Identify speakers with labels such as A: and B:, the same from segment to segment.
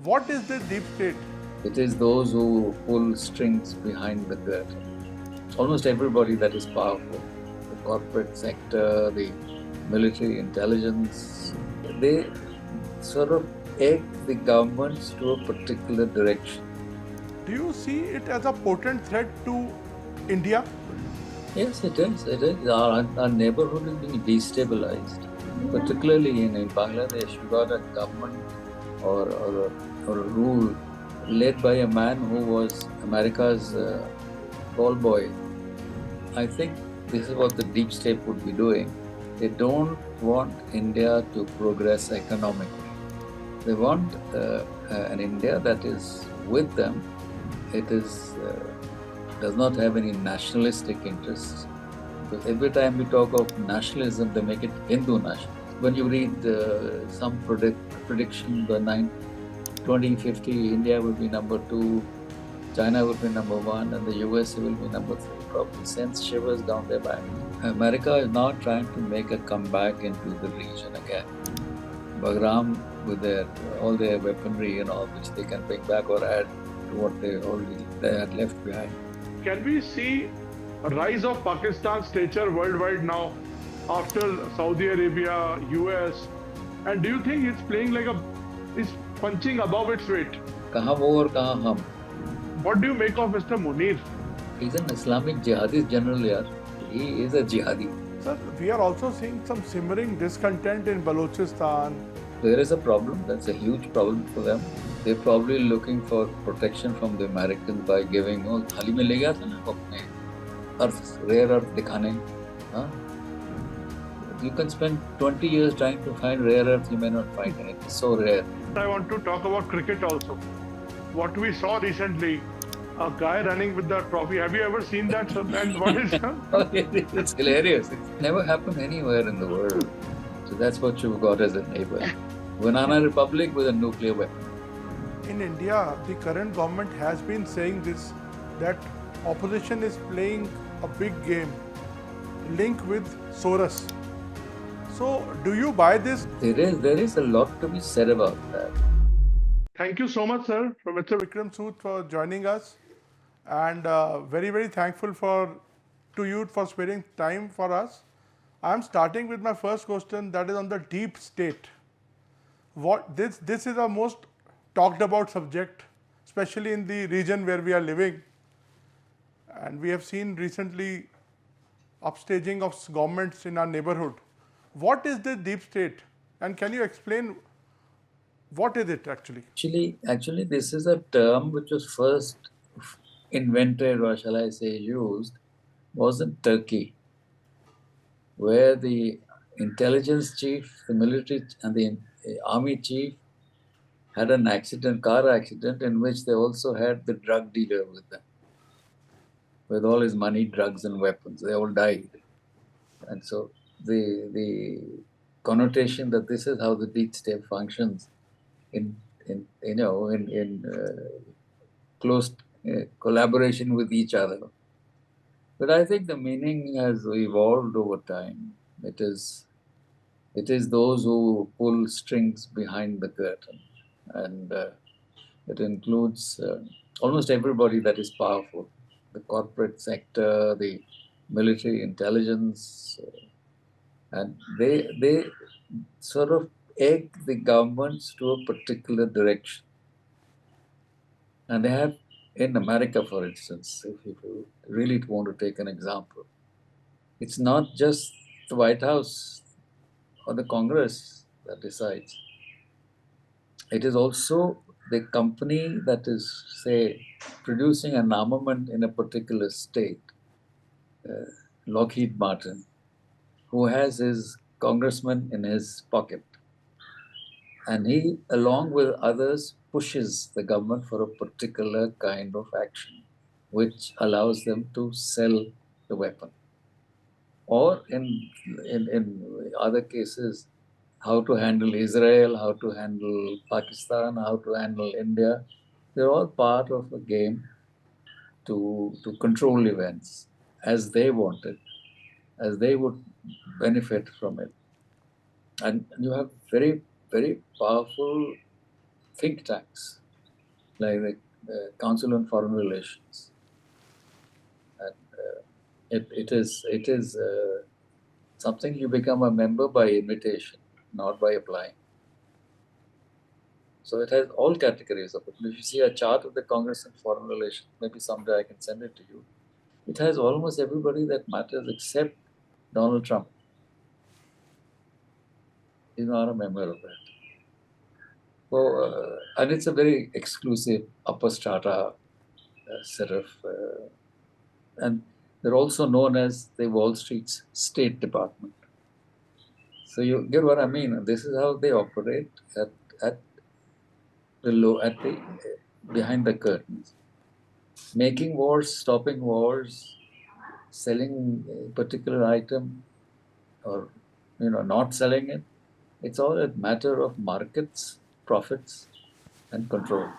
A: What is the deep state?
B: It is those who pull strings behind the curtain. Almost everybody that is powerful, the corporate sector, the military intelligence, they sort of egg the governments to a particular direction.
A: Do you see it as a potent threat to India?
B: Yes, it is. It is. Our neighborhood is being destabilized, particularly in Bangladesh. You got a government or a rule led by a man who was America's ball boy. I think this is what the deep state would be doing. They don't want India to progress economically. They want an India that is with them. It does not have any nationalistic interests. Because every time we talk of nationalism, they make it Hindu nationalism. When you read some prediction, the 2050, India will be number 2, China will be number 1, and the USA will be number 3. Probably sends shivers down their back. America is now trying to make a comeback into the region again. Bagram, with all their weaponry and all, which they can bring back or add to what they had left behind.
A: Can we see a rise of Pakistan's stature worldwide now after Saudi Arabia, US? And do you think it's punching above its weight?
B: Kahan wo aur kahan hum?
A: What do you make of Mr. Munir?
B: He's an Islamic jihadist general, yaar. He is a jihadi.
A: Sir, we are also seeing some simmering discontent in Balochistan.
B: There is a problem. That's a huge problem for them. They're probably looking for protection from the Americans by giving, थाली में ले गया था ना अपने rare earth दिखाने. You can spend 20 years trying to find rare earth, you may not find it. It's so rare.
A: I want to talk about cricket also. What we saw recently, a guy running with the trophy. Have you ever seen that? And what is
B: It's hilarious. It's never happened anywhere in the world. So that's what you've got as a neighbor. Banana Republic with a nuclear weapon.
A: In India, the current government has been saying this, that opposition is playing a big game, link with Soros. So, do you buy this?
B: There is a lot to be said about that.
A: Thank you so much, sir, for Mr. Vikram Sood for joining us, and very, very thankful to you for sparing time for us. I am starting with my first question, that is on the deep state. This is the most talked about subject, especially in the region where we are living, and we have seen recently upstaging of governments in our neighborhood. What is the deep state, and can you explain what is it actually?
B: Actually, this is a term which was first invented, or shall I say used, was in Turkey, where the intelligence chief, the military and the army chief had an car accident in which they also had the drug dealer with them, with all his money, drugs and weapons. They all died. And so the connotation that this is how the deep state functions in close collaboration with each other. But I think the meaning has evolved over time. It is those who pull strings behind the curtain, and it includes almost everybody that is powerful, the corporate sector, the military intelligence, and they sort of egg the governments to a particular direction. And they have, in America, for instance, if you really want to take an example, it's not just the White House or the Congress that decides. It is also the company that is, say, producing an armament in a particular state, Lockheed Martin, who has his congressman in his pocket. And he, along with others, pushes the government for a particular kind of action, which allows them to sell the weapon. Or in other cases, how to handle Israel, how to handle Pakistan, how to handle India. They're all part of a game to control events as they want it, as they would benefit from it. And you have very, very powerful think tanks like the Council on Foreign Relations. And it is something you become a member by invitation, not by applying. So it has all categories of it. If you see a chart of the Congress on Foreign Relations, maybe someday I can send it to you. It has almost everybody that matters except Donald Trump. He's not a member of that. So, and it's a very exclusive upper strata set of, and they're also known as the Wall Street's State Department. So you get what I mean. This is how they operate at the behind the curtains, making wars, stopping wars, selling a particular item, or not selling it. It's all a matter of markets, profits, and control.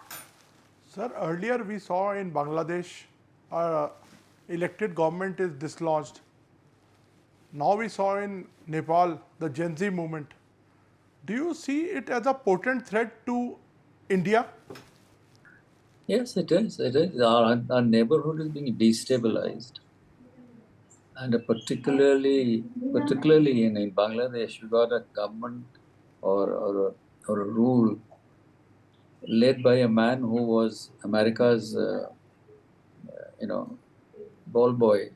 A: Sir, earlier we saw in Bangladesh, our elected government is dislodged. Now we saw in Nepal the Gen Z movement. Do you see it as a potent threat to India?
B: Yes, it is. It is. Our neighborhood is being destabilized, and particularly in Bangladesh, you got a government or a rule led by a man who was America's ball boy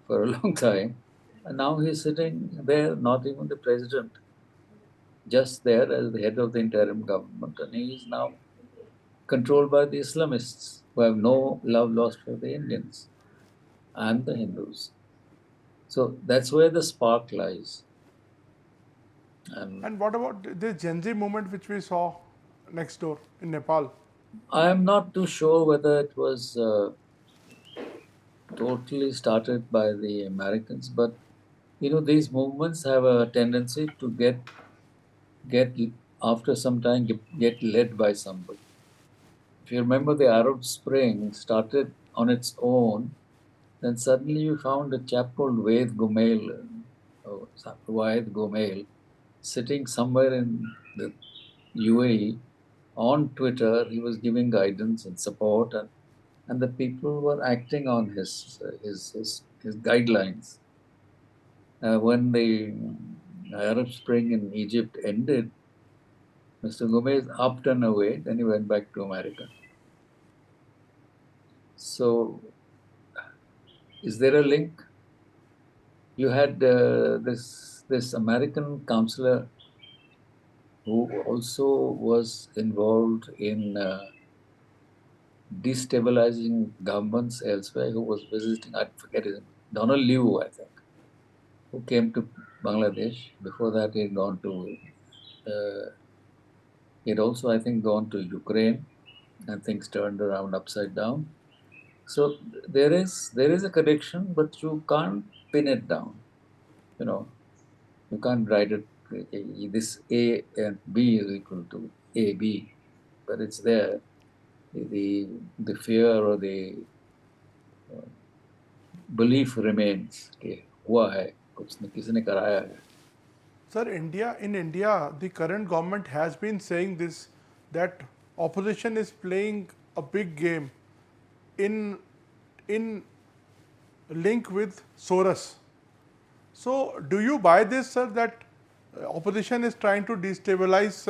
B: for a long time, and now he's sitting there, not even the president, just there as the head of the interim government, and he is now controlled by the Islamists who have no love lost for the Indians and the Hindus. So that's where the spark lies.
A: And what about the Gen Z movement which we saw next door in Nepal?
B: I am not too sure whether it was totally started by the Americans, but these movements have a tendency to get after some time get led by somebody. If you remember, the Arab Spring started on its own, then suddenly you found a chap called Wahed Gomail, sitting somewhere in the UAE on Twitter. He was giving guidance and support, and the people were acting on his guidelines. When the Arab Spring in Egypt ended, Mr. Gomez upped and away, then he went back to America. So, is there a link? You had this American counselor who also was involved in destabilizing governments elsewhere, who was visiting, I forget his name, Donald Liu, I think, who came to Bangladesh. Before that, he had gone to, he had also, I think, gone to Ukraine, and things turned around upside down. So there is a connection, but you can't pin it down. You can't write it. This A and B is equal to AB, but it's there. The fear or the belief remains. कि हुआ है कुछ न किसी ने कराया है.
A: Sir, in India, the current government has been saying this, that opposition is playing a big game in link with Soros. So, do you buy this, sir, that opposition is trying to destabilize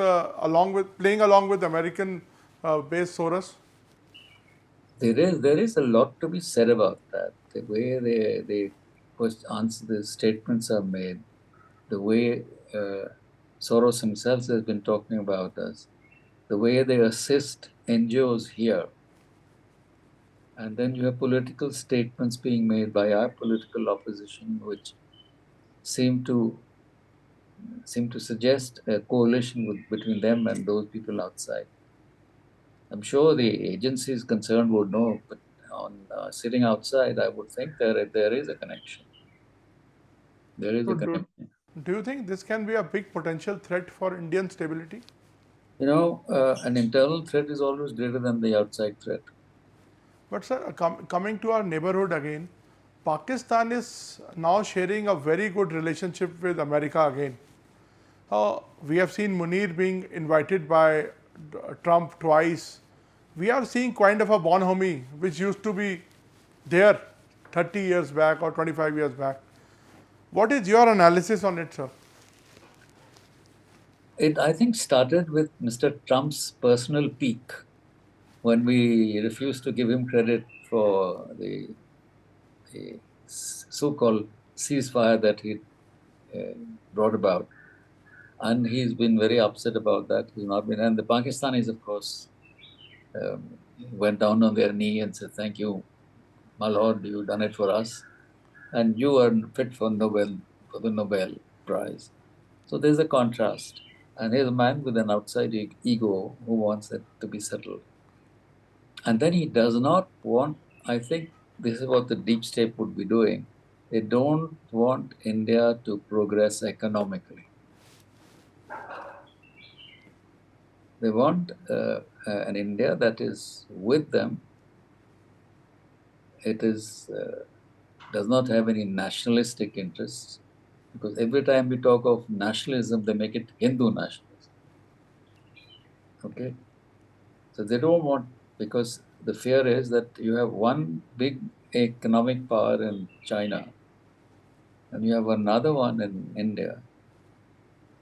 A: playing along with American based Soros?
B: There is a lot to be said about that. The way the statements are made, the way Soros himself has been talking about us, the way they assist NGOs here, and then you have political statements being made by our political opposition, which seem to suggest a coalition between them and those people outside. I'm sure the agencies concerned would know, but on sitting outside, I would think there is a connection. There is a connection.
A: Do you think this can be a big potential threat for Indian stability?
B: An internal threat is always greater than the outside threat.
A: But sir, coming to our neighborhood again, Pakistan is now sharing a very good relationship with America again. We have seen Munir being invited by Trump twice. We are seeing kind of a bonhomie which used to be there 30 years back or 25 years back. What is your analysis on it, sir?
B: It, I think, started with Mr. Trump's personal peak when we refused to give him credit for the so-called ceasefire that he brought about. And he's been very upset about that. He's not been, and the Pakistanis, of course, went down on their knee and said, "Thank you, my lord, you've done it for us, and you are fit for the Nobel Prize." So there's a contrast, and here's a man with an outside ego who wants it to be settled, and then he does not want. I think this is what the deep state would be doing. They don't want India to progress economically. They want an India that is with them. It is does not have any nationalistic interests, because every time we talk of nationalism, they make it Hindu nationalism. Okay, so they don't want, because the fear is that you have one big economic power in China, and you have another one in India.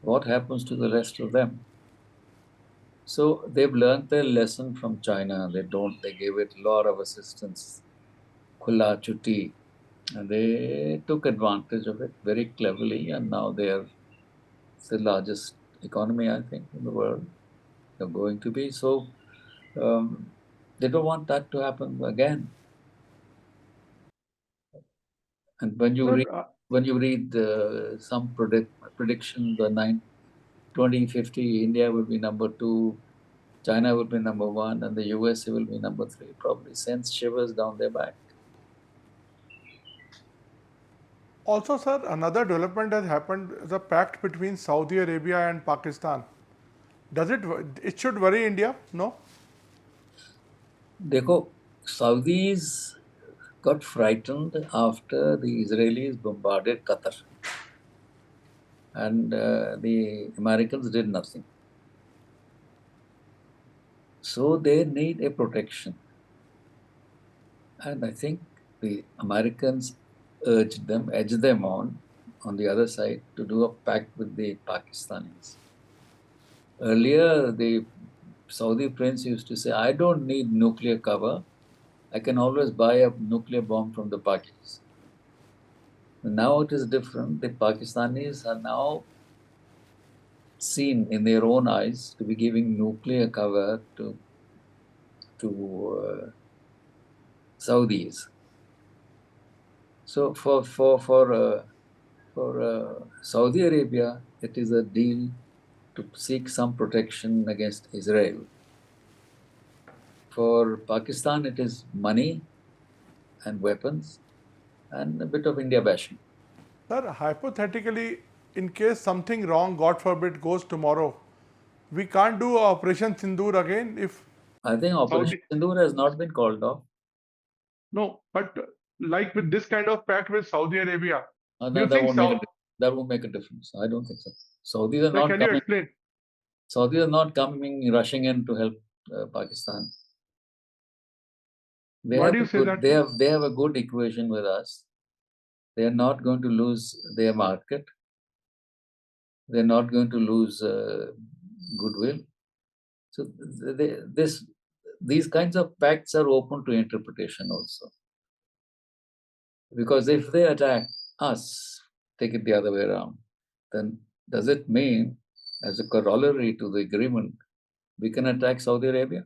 B: What happens to the rest of them? So they've learned their lesson from China. They gave it a lot of assistance, Khula Chutti, and they took advantage of it very cleverly, and now they are the largest economy, I think, in the world. They're going to be. So they don't want that to happen again. And when you read some prediction, the 2050, India will be number 2, China will be number 1, and the USA will be number 3. Probably sends shivers down their back.
A: Also, sir, another development has happened, the pact between Saudi Arabia and Pakistan. It should worry India? No?
B: Dekho, Saudis got frightened after the Israelis bombarded Qatar. And the Americans did nothing. So they need a protection. And I think the Americans edged them on the other side, to do a pact with the Pakistanis. Earlier, the Saudi prince used to say, "I don't need nuclear cover. I can always buy a nuclear bomb from the Pakis." Now it is different. The Pakistanis are now seen in their own eyes to be giving nuclear cover to Saudis. So for Saudi Arabia, it is a deal to seek some protection against Israel. For Pakistan, it is money and weapons and a bit of India bashing.
A: Sir, hypothetically, in case something wrong, God forbid, goes tomorrow, we can't do Operation Sindoor again if...
B: I think Operation Sindoor has not been called off.
A: No, but like with this kind of pact with Saudi Arabia, do you
B: that
A: think
B: won't make a difference. I don't think so. Saudis are not
A: Can
B: coming.
A: You explain?
B: Saudis are not coming, rushing in to help Pakistan.
A: Why do you say that?
B: They have a good equation with us. They are not going to lose their market. They're not going to lose goodwill. So these kinds of pacts are open to interpretation also. Because if they attack us, take it the other way around, then does it mean, as a corollary to the agreement, we can attack Saudi Arabia?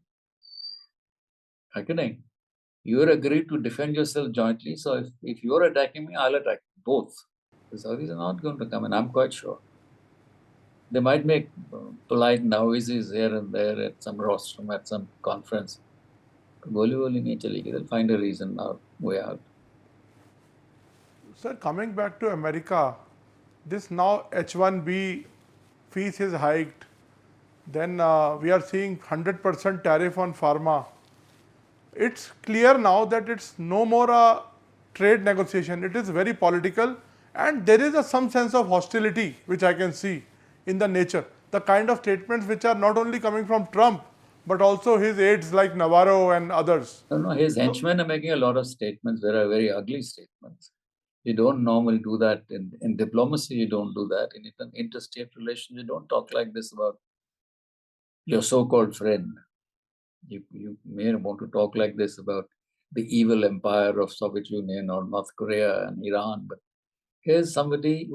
B: Okay, you're agreed to defend yourself jointly, so if you're attacking me, I'll attack both. The Saudis are not going to come, and I'm quite sure. They might make polite noises here and there at some rostrum, at some conference. They'll find a reason now, way out.
A: Sir, coming back to America, this now H-1B fees is hiked. Then we are seeing 100% tariff on pharma. It's clear now that it's no more a trade negotiation. It is very political, and there is some sense of hostility which I can see in the nature. the kind of statements which are not only coming from Trump, but also his aides like Navarro and others.
B: No, his henchmen are making a lot of statements that are very ugly statements. You don't normally do that in diplomacy. You don't do that in interstate relations. You don't talk like this about your so-called friend. You may want to talk like this about the evil empire of Soviet Union or North Korea and Iran, but here's somebody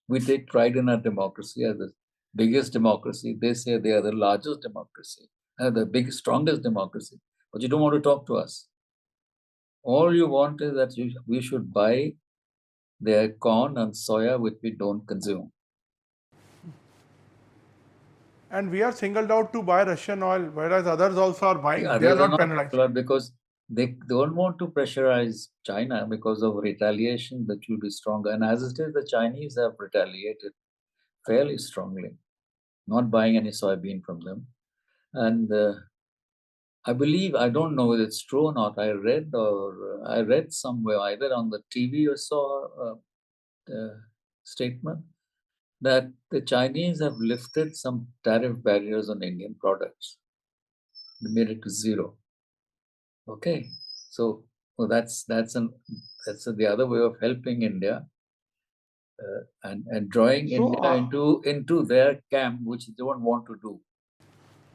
B: we take pride in our democracy as the biggest democracy. They say they are the largest democracy, the biggest, strongest democracy, but you don't want to talk to us. All you want is that we should buy their corn and soya, which we don't consume.
A: And we are singled out to buy Russian oil, whereas others also are buying.
B: Yeah,
A: they are
B: others
A: not penalized.
B: because they don't want to pressurize China because of retaliation that will be stronger. And as it is, the Chinese have retaliated fairly strongly, not buying any soybean from them. And I believe, I don't know whether it's true or not. I read somewhere, either on the TV or saw a statement that the Chinese have lifted some tariff barriers on Indian products. They made it to zero. Okay, so well, that's the other way of helping India and drawing India into their camp, which they don't want to do.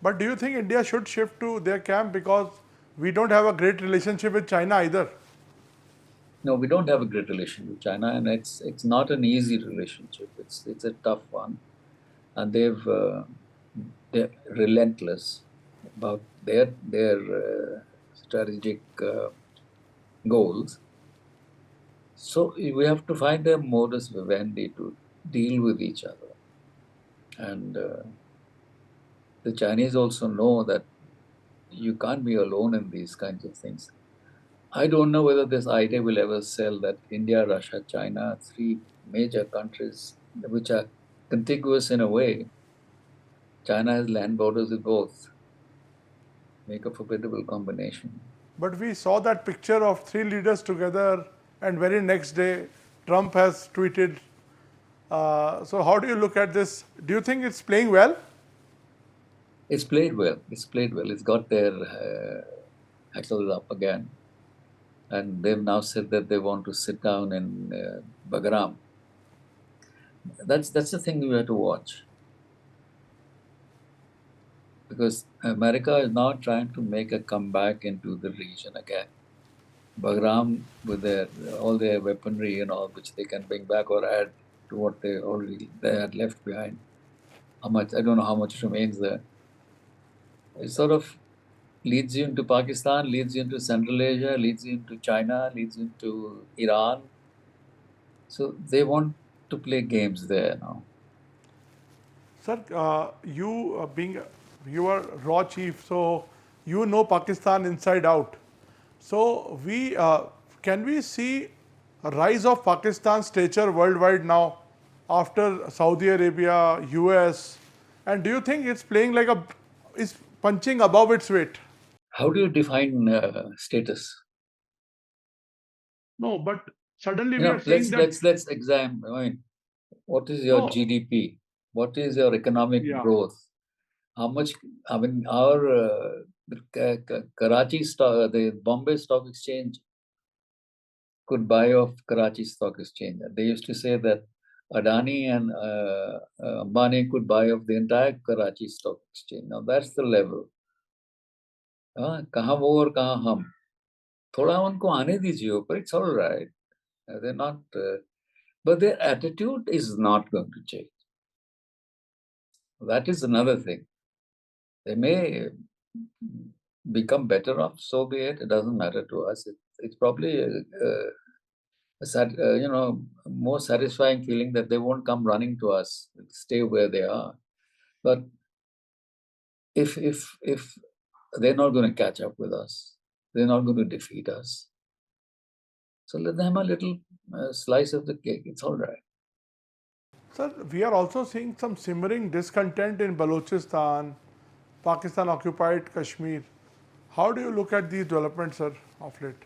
A: But do you think India should shift to their camp because we don't have a great relationship with China either?
B: No, we don't have a great relationship with China, and it's not an easy relationship. It's a tough one, and they're relentless about their strategic goals. So we have to find a modus vivendi to deal with each other, and the Chinese also know that you can't be alone in these kinds of things. I don't know whether this idea will ever sell, that India, Russia, China, three major countries which are contiguous in a way. China has land borders with both. Make a formidable combination.
A: But we saw that picture of three leaders together, and very next day, Trump has tweeted. So how do you look at this? Do you think it's playing well?
B: It's played well. It's played well. It's got their axles up again. And they've now said that they want to sit down in Bagram. That's the thing we have to watch. Because America is now trying to make a comeback into the region again. Bagram, with all their weaponry and all, which they can bring back or add to what they had left behind. How much, I don't know how much remains there. It sort of leads you into Pakistan, leads you into Central Asia, leads you into China, leads you into Iran. So they want to play games there now.
A: Sir, you are RAW Chief, so you know Pakistan inside out. So can we see a rise of Pakistan's stature worldwide now after Saudi Arabia, US, and do you think it's playing is punching above its weight?
B: How do you define status?
A: No, but suddenly we are
B: saying let's examine. I mean, what is your GDP? What is your economic growth? How much? I mean, our Karachi stock, the Bombay Stock Exchange could buy off Karachi Stock Exchange. They used to say that Adani and Ambani could buy off the entire Karachi Stock Exchange. Now that's the level. कहाँ वो और कहाँ हम? थोड़ा उनको आने दीजिए, but it's all right. They're not, but their attitude is not going to change. That is another thing. They may become better off, so be it. It doesn't matter to us. It's probably more satisfying feeling that they won't come running to us, stay where they are. But if they're not going to catch up with us, they're not going to defeat us. So let them have a little slice of the cake. It's all right.
A: Sir, we are also seeing some simmering discontent in Balochistan, Pakistan-occupied Kashmir. How do you look at these developments, sir, of late?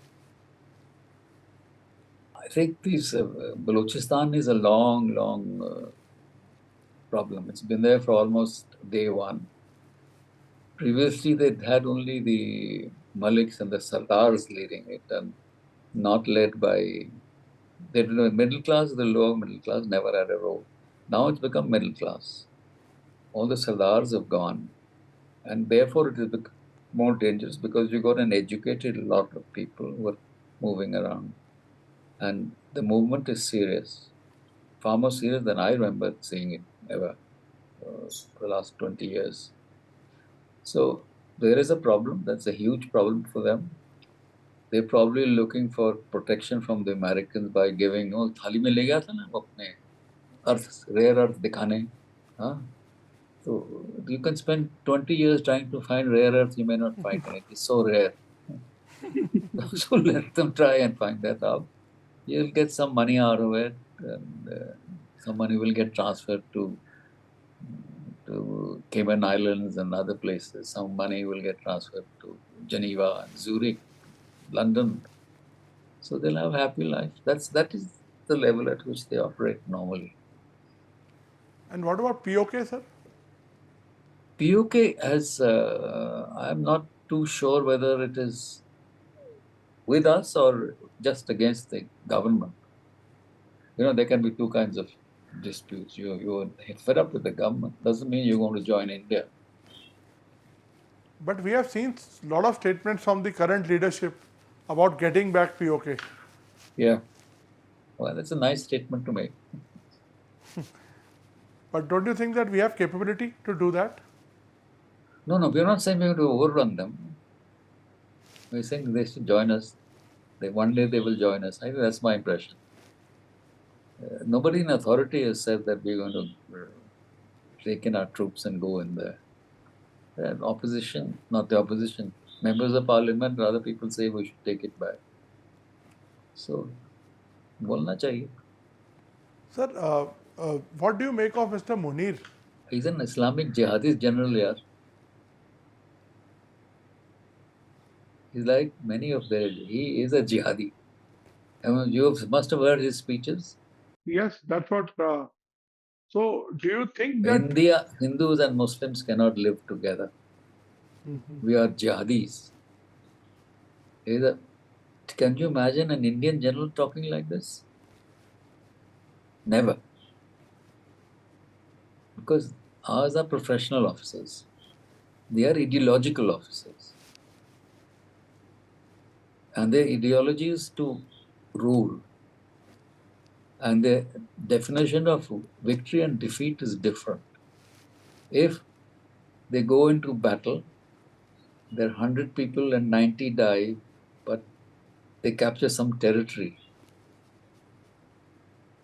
B: I think Balochistan is a long problem. It's been there for almost day one. Previously, they had only the Maliks and the Sardars leading it, and not led by the middle class, the lower middle class never had a role. Now it's become middle class. All the Sardars have gone, and therefore it is more dangerous because you got an educated lot of people who are moving around, and the movement is serious, far more serious than I remember seeing it ever for the last 20 years. So there is a problem. That's a huge problem for them. They're probably looking for protection from the Americans by giving, थाली में ले गया था ना वो अपने rare earth दिखाने, हाँ? So you can spend 20 years trying to find rare earth, you may not find it. It's so rare. So let them try and find that out. You'll get some money out of it, and some money will get transferred to Cayman Islands and other places. Some money will get transferred to Geneva and Zurich, London. So they'll have a happy life. That is the level at which they operate normally.
A: And what about POK, sir?
B: POK has, I'm not too sure whether it is with us or just against the government. There can be two kinds of disputes. You're fed up with the government. Doesn't mean you're going to join India.
A: But we have seen a lot of statements from the current leadership about getting back POK.
B: Yeah. Well, that's a nice statement to make.
A: But don't you think that we have capability to do that?
B: No, we're not saying we're going to overrun them. We're saying they should join us. One day they will join us. I think that's my impression. Nobody in authority has said that we're going to take in our troops and go in there. Opposition, not the opposition, members of parliament, other people say we should take it back. So, bolna chahiye.
A: Sir, what do you make of Mr. Munir?
B: He's an Islamic jihadist general, yaar. He's like many of them. He is a jihadi. You must have heard his speeches.
A: Yes, that's what. So, do you think that
B: India, Hindus and Muslims cannot live together? We are jihadis. Can you imagine an Indian general talking like this? Never. Because ours are professional officers. They are ideological officers. And their ideology is to rule. And the definition of victory and defeat is different. If they go into battle, there are 100 people and 90 die, but they capture some territory,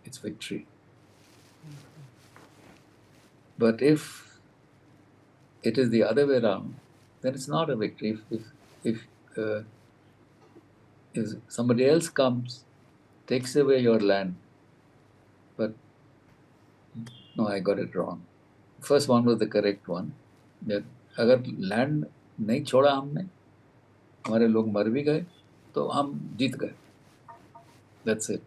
B: it's victory. But if it is the other way around, then it's not a victory. If somebody else comes, takes away your land, but no, I got it wrong. First one was the correct one. That अगर land नहीं छोड़ा हमने, हमारे लोग मर भी गए, तो हम जीत गए. That's it.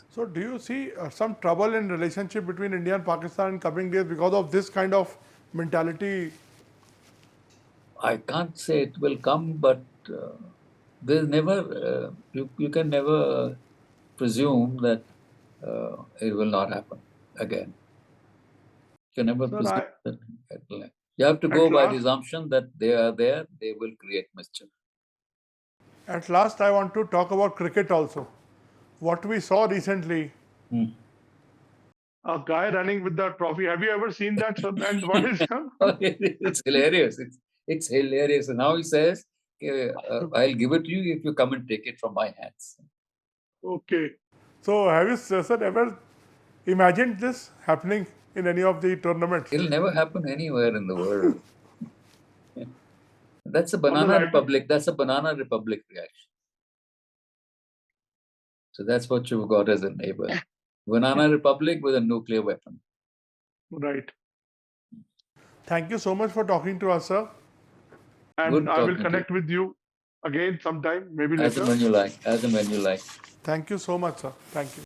A: So, do you see some trouble in relationship between India and Pakistan in coming days because of this kind of mentality?
B: I can't say it will come, but there's never, you can never presume that it will not happen again. You can never presume that it will happen. You have to go by the assumption that they are there, they will create mischief.
A: At last, I want to talk about cricket also. What we saw recently, a guy running with the trophy. Have you ever seen that? And what is
B: It's hilarious. It's hilarious. And now he says, I'll give it to you if you come and take it from my hands.
A: Okay. So have you, sir, ever imagined this happening in any of the tournaments?
B: It'll never happen anywhere in the world. That's a banana republic. That's a banana republic reaction. So that's what you've got as a neighbor. Banana republic with a nuclear weapon.
A: Right. Thank you so much for talking to us, sir. And I will connect with you again sometime, maybe later.
B: As and when you like. As and when you like.
A: Thank you so much, sir. Thank you.